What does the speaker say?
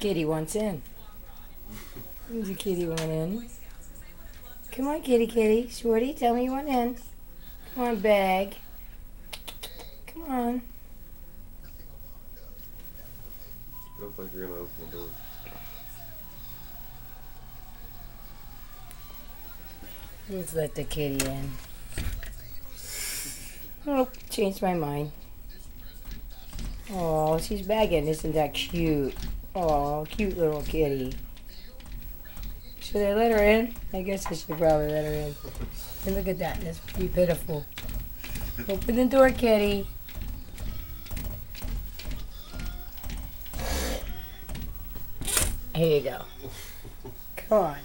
Kitty wants in. Who's the kitty want in? Come on, kitty, kitty. Shorty, tell me you want in. Come on, bag. Come on. Looks like you're gonna open the door. Let's let the kitty in. Oh, changed my mind. Oh, she's bagging. Isn't that cute? Oh, cute little kitty. Should I let her in? I guess I should probably let her in. And look at that. That's pretty pitiful. Open the door, kitty. Here you go. Come on.